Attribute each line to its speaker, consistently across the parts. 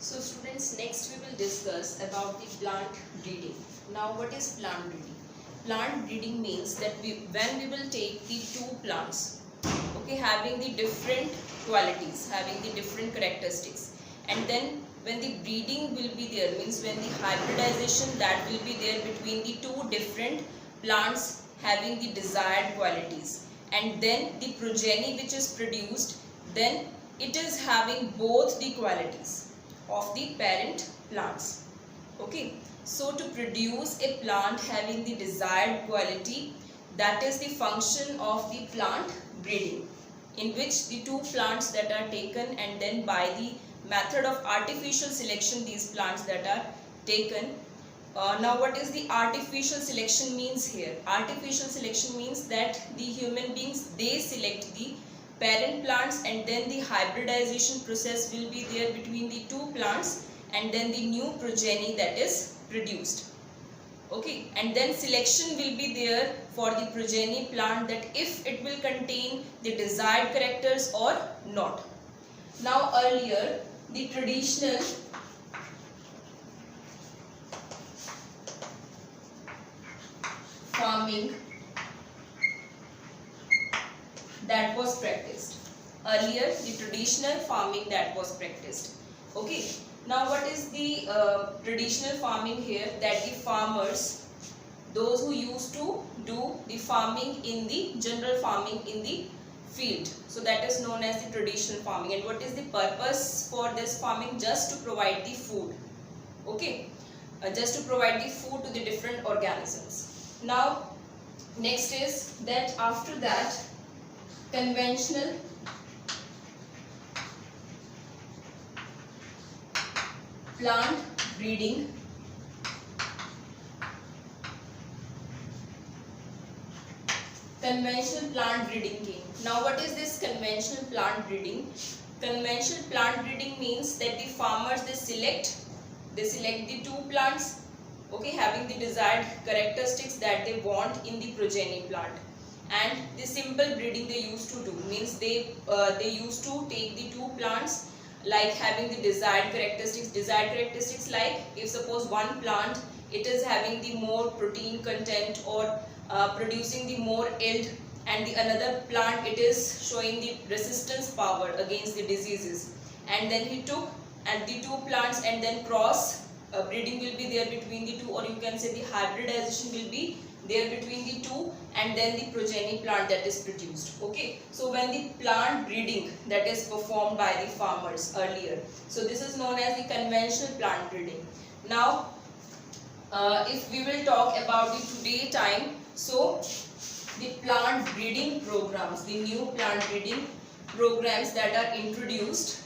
Speaker 1: So students, next we will discuss about the plant breeding. Now what is plant breeding? Plant breeding means that when we will take the two plants, okay, having the different qualities, having the different characteristics, and then when the breeding will be there, means when the hybridization that will be there between the two different plants having the desired qualities, and then the progeny which is produced, then it is having both the qualities of the parent plants. Okay, so to produce a plant having the desired quality, that is the function of the plant breeding, in which the two plants that are taken and then by the method of artificial selection these plants that are taken. Now what is the artificial selection means here? Artificial selection means that the human beings, they select the parent plants and then the hybridization process will be there between the two plants and then the new progeny that is produced. Okay, and then selection will be there for the progeny plant, that if it will contain the desired characters or not. Now earlier the traditional farming that was practiced. Earlier the traditional farming that was practiced. Okay, now what is the traditional farming here? That the farmers, those who used to do the farming in the general farming in the field, so that is known as the traditional farming. And what is the purpose for this farming? Just to provide the food. Okay, just to provide the food to the different organisms. Now next is that after that conventional plant breeding came. Now what is this conventional plant breeding? Conventional plant breeding means that the farmers, they select the two plants, okay, having the desired characteristics that they want in the progeny plant. And the simple breeding they used to do means they used to take the two plants like having the desired characteristics, like if suppose one plant it is having the more protein content or producing the more yield, and the another plant it is showing the resistance power against the diseases, and then he took and the two plants and then cross breeding will be there between the two, or you can say the hybridization will be there between the two, and then the progeny plant that is produced. Okay, so when the plant breeding that is performed by the farmers earlier, so this is known as the conventional plant breeding. Now if we will talk about the today time, so the plant breeding programs, the new plant breeding programs that are introduced,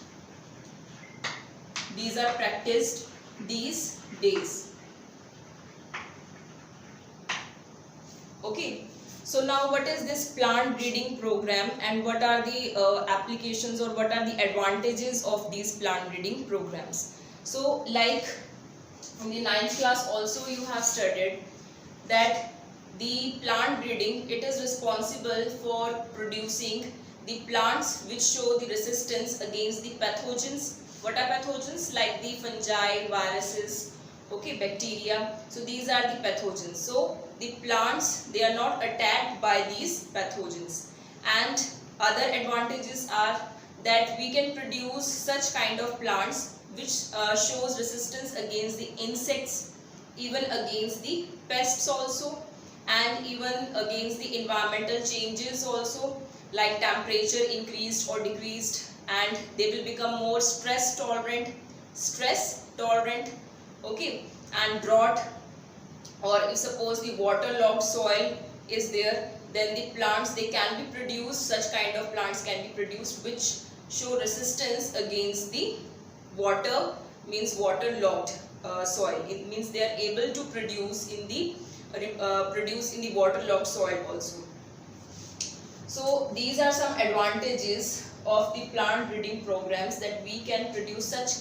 Speaker 1: these are practiced these days. Okay, so now what is this plant breeding program and what are the applications or what are the advantages of these plant breeding programs? So like in the 9th class also you have studied that the plant breeding, it is responsible for producing the plants which show the resistance against the pathogens. What are pathogens? Like the fungi, viruses, okay, bacteria. So these are the pathogens. So the plants, they are not attacked by these pathogens. And other advantages are that we can produce such kind of plants which shows resistance against the insects, even against the pests also, and even against the environmental changes also, like temperature increased or decreased, and they will become more stress tolerant, okay, and drought, or if suppose the waterlogged soil is there, then the plants, they can be produced, such kind of plants can be produced which show resistance against the water, means waterlogged soil. It means they are able to produce in the waterlogged soil also. So these are some advantages of the plant breeding programs, that we can produce such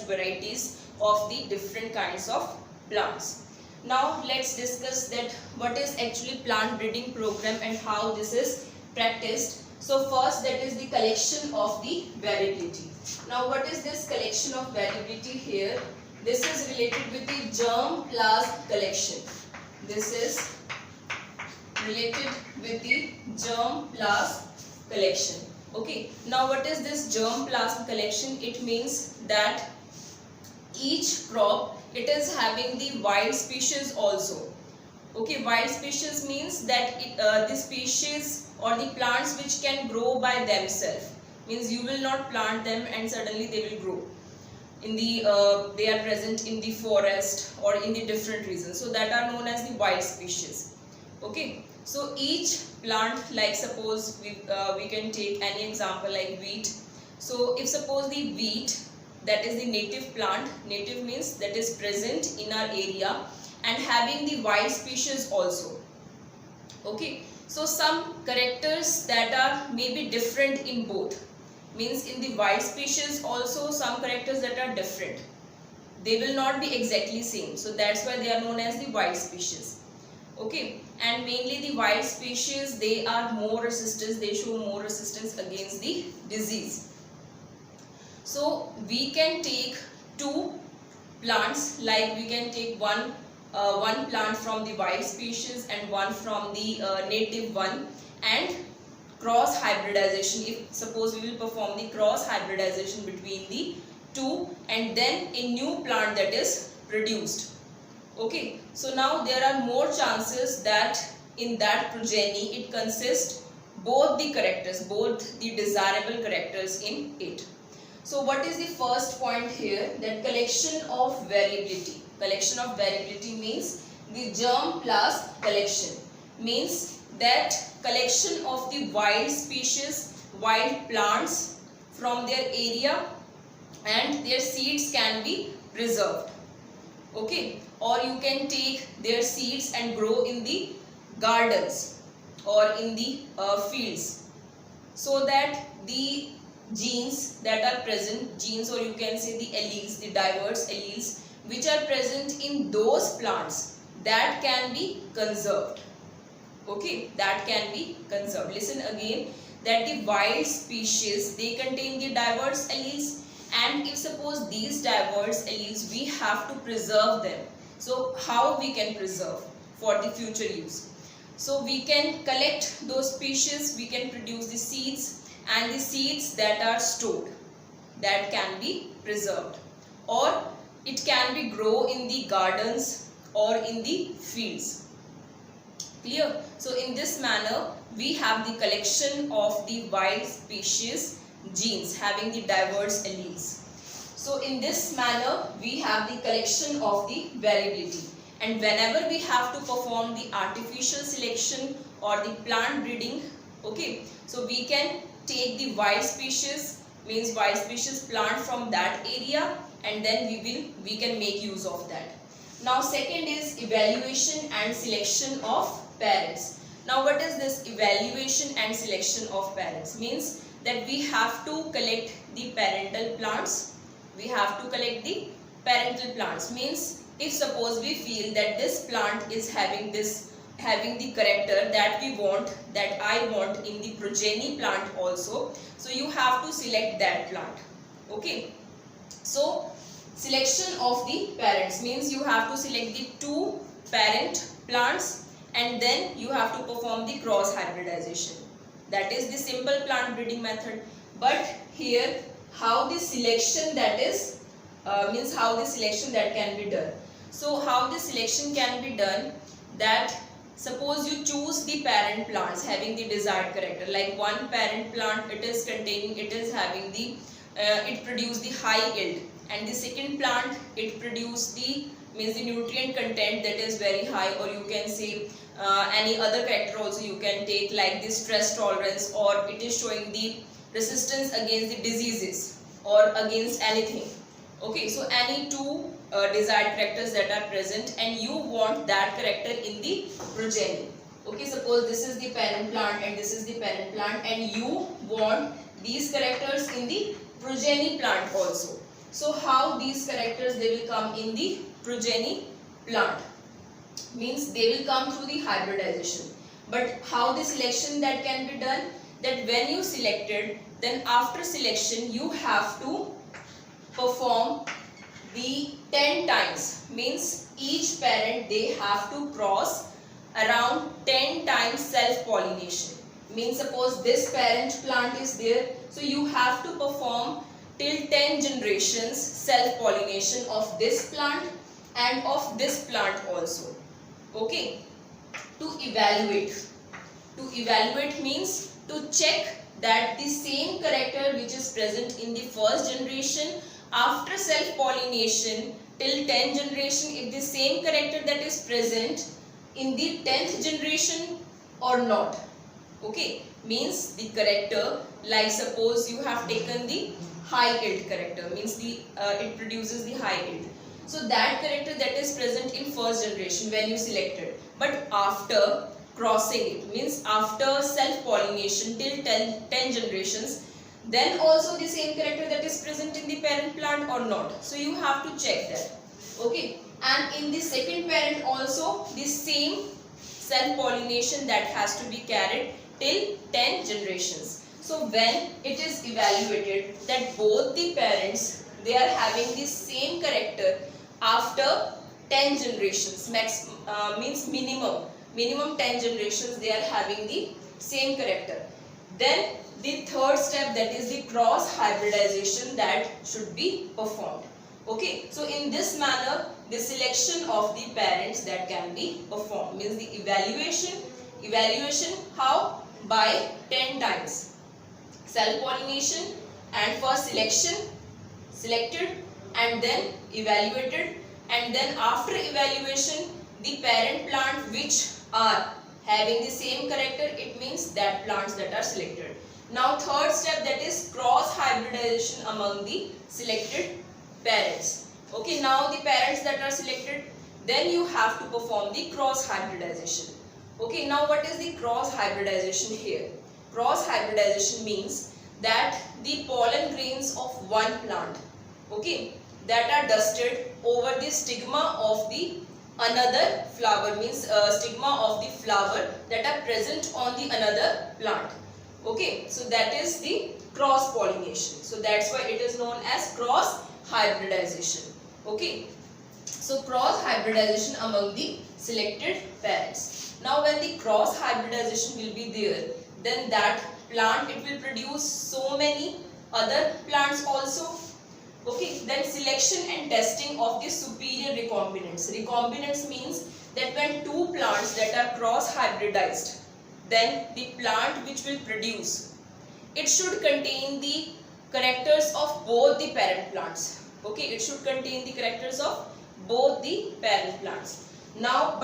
Speaker 1: varieties of the different kinds of plants. Now let's discuss that what is actually plant breeding program and how this is practiced. So first, that is the collection of the variability. Now what is this collection of variability here? This is related with the germplasm collection. This is related with the germplasm collection. Okay, now what is this germplasm collection? It means that each crop, it is having the wild species also. Okay, wild species means that the species or the plants which can grow by themselves, means you will not plant them and suddenly they will grow in the they are present in the forest or in the different regions, so that are known as the wild species. Okay, so each plant, like suppose we can take any example like wheat. So if suppose the wheat, that is the native plant, native means that is present in our area and having the wild species also. Okay, so some characters that are maybe different in both, means in the wild species also some characters that are different, they will not be exactly same, so that's why they are known as the wild species. Okay, and mainly the wild species, they are more resistance, they show more resistance against the disease. So we can take two plants, like we can take one plant from the wild species and one from the native one, and cross hybridization. If suppose we will perform the cross hybridization between the two, and then a new plant that is produced. Okay, so now there are more chances that in that progeny it consists both the characters, both the desirable characters in it. So what is the first point here? That collection of variability. Collection of variability means the germplasm collection, means that collection of the wild species, wild plants from their area, and their seeds can be preserved. Okay, or you can take their seeds and grow in the gardens or in the fields, so that the genes that are present, genes, or you can say the alleles, the diverse alleles which are present in those plants, that can be conserved. Okay, that can be conserved. Listen again, that the wild species, they contain the diverse alleles, and if suppose these diverse alleles, we have to preserve them. So how we can preserve for the future use? So we can collect those species, we can produce the seeds, and the seeds that are stored, that can be preserved, or it can be grow in the gardens or in the fields. Clear? So in this manner we have the collection of the wild species genes having the diverse alleles. So in this manner we have the collection of the variability, and whenever we have to perform the artificial selection or the plant breeding, okay, so we can take the wild species, means wild species plant from that area, and then we can make use of that. Now second is evaluation and selection of parents. Now what is this evaluation and selection of parents? Means that we have to collect the parental plants, we have to collect the parental plants. Means if suppose we feel that this plant is having the character that we want, that I want in the progeny plant also, so you have to select that plant. Okay, so selection of the parents means you have to select the two parent plants, and then you have to perform the cross hybridization. That is the simple plant breeding method. But here how the selection that is means how the selection that can be done. So how the selection can be done, that suppose you choose the parent plants having the desired character, like one parent plant, it is having the it produce the high yield, and the second plant, it produce the nutrient content that is very high, or you can say any other character also you can take, like the stress tolerance, or it is showing the resistance against the diseases or against anything. Okay, so any two desired characters that are present, and you want that character in the progeny. Okay, suppose this is the parent plant and this is the parent plant, and you want these characters in the progeny plant also. So how these characters they will come in the progeny plant? Means they will come through the hybridization. But how the selection that can be done? That when you selected then after selection you have to perform the 10 times, means each parent they have to cross around 10 times self pollination. Means suppose this parent plant is there, so you have to perform till 10 generations self pollination of this plant and of this plant also. Okay, to evaluate means to check that the same character which is present in the first generation after self pollination till 10 generation, if the same character that is present in the 10th generation or not. Okay, means the character, like suppose you have taken the high yield character, means the it produces the high yield. So that character that is present in first generation when you selected, but after crossing it, means after self pollination till 10 generations, then also the same character that is present in the parent plant or not. So you have to check that. Okay, and in the second parent also the same self pollination that has to be carried till 10 generations. So when it is evaluated that both the parents they are having the same character after 10 generations, means minimum 10 generations they are having the same character, then the third step, that is the cross hybridization, that should be performed. Okay, so in this manner the selection of the parents that can be performed, means the evaluation how? By 10 times self pollination, and first selected and then evaluated, and then after evaluation the parent plant which are having the same character, it means that plants that are selected. Now third step, that is cross hybridization among the selected parents. Okay, now the parents that are selected, then you have to perform the cross hybridization. Okay, now what is the cross hybridization here? Cross hybridization means that the pollen grains of one plant, okay, that are dusted over the stigma of the another flower, means stigma of the flower that are present on the another plant. Okay, so that is the cross pollination. So that's why it is known as cross hybridization. Okay, so cross hybridization among the selected parents. Now when the cross hybridization will be there, then that plant it will produce so many other plants also. Okay, then selection and testing of the superior recombinants. Recombinants means that when two plants that are cross hybridized, then the plant which will produce, it should contain the characters of both the parent plants. Okay, it should contain the characters of both the parent plants. Now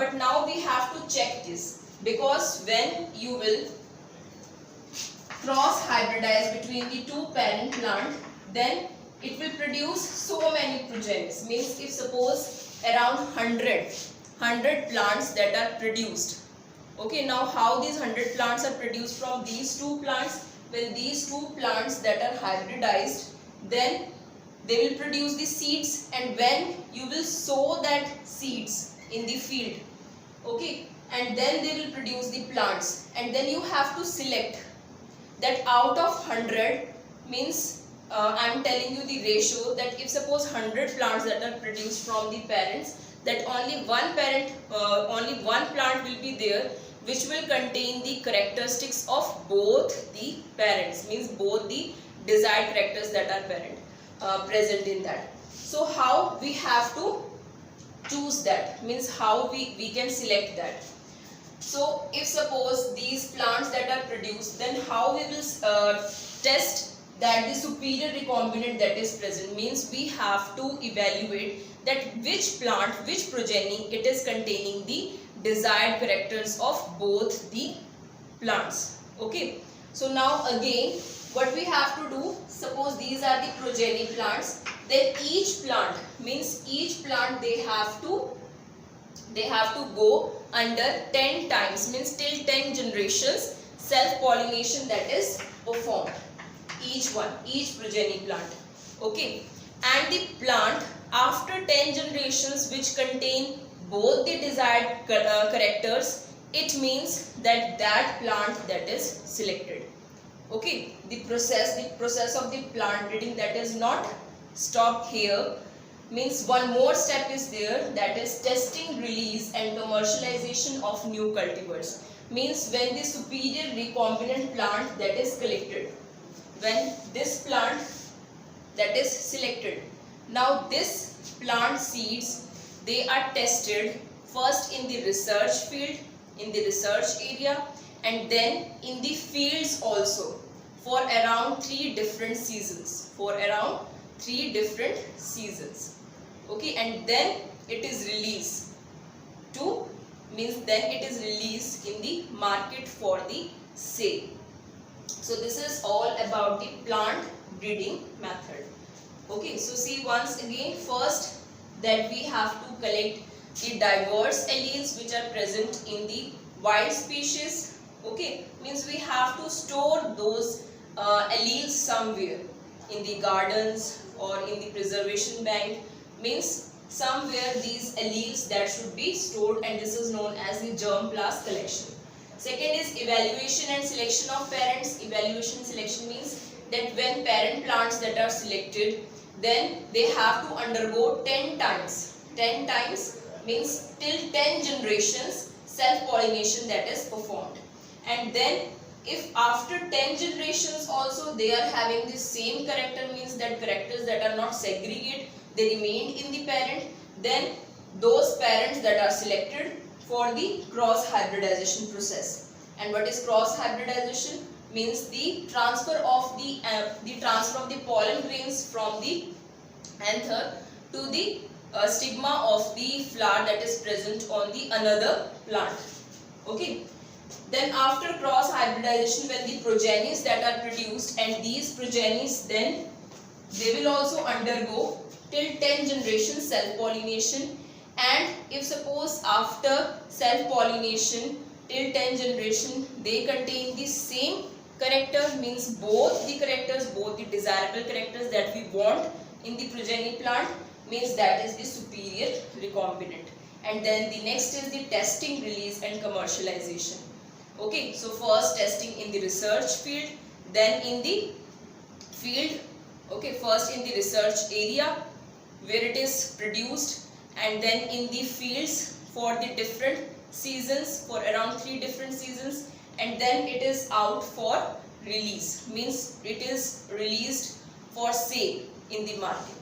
Speaker 1: we have to check this, because when you will cross hybridize between the two parent plant, then it will produce so many progenies. Means if suppose around 100 plants that are produced. Okay, now how these 100 plants are produced from these two plants? When these two plants that are hybridized, then they will produce the seeds, and when you will sow that seeds in the field, okay, and then they will produce the plants, and then you have to select that out of 100, means I am telling you the ratio, that if suppose 100 plants that are produced from the parents, that only one plant will be there which will contain the characteristics of both the parents, means both the desired characters that are present in that. So how we have to choose that, means how we can select that. So if suppose these plants that are produced, then how we will test that the superior recombinant that is present, means we have to evaluate that which plant, which progeny it is containing the desired characters of both the plants. Okay, so now again what we have to do, suppose these are the progeny plants, then each plant, means each plant they have to go under 10 times, means till 10 generations self pollination that is performed, each progeny plant. Okay, and the plant after 10 generations which contain both the desired characters, it means that plant that is selected. Okay, the process of the plant breeding, that is not stop here. Means one more step is there, that is testing, release and commercialization of new cultivars. Means when the superior recombinant plant that is collected, when this plant that is selected, now this plant seeds, they are tested first in the research field, in the research area, and then in the fields also for around 3 different seasons, for around 3 different seasons. Okay, and then it is released to, means then it is released in the market for the sale. So this is all about the plant breeding method. Okay, so see once again, first that we have to collect the diverse alleles which are present in the wild species. Okay, means we have to store those alleles somewhere in the gardens or in the preservation bank. Means somewhere these alleles that should be stored, and this is known as the germplasm collection. Second is evaluation and selection of parents. Evaluation selection means that when parent plants that are selected, then they have to undergo 10 times. 10 times means till 10 generations self-pollination that is performed. And then if after 10 generations also they are having the same character, means that characters that are not segregate, they remain in the parent, then those parents that are selected for the cross hybridization process. And what is cross hybridization? Means the transfer of the pollen grains from the anther to the stigma of the flower that is present on the another plant. Okay. Then after cross hybridization, when the progenies that are produced, and these progenies then they will also undergo till 10 generations self-pollination. And if suppose after self-pollination till 10 generation they contain the same character, means both the characters, both the desirable characters that we want in the progeny plant, means that is the superior recombinant. And then the next is the testing, release and commercialization. Okay, so first testing in the research field, then in the field. Okay, first in the research area where it is produced, and then in the fields for the different seasons, for around 3 different seasons, and then it is out for release, means it is released for sale in the market.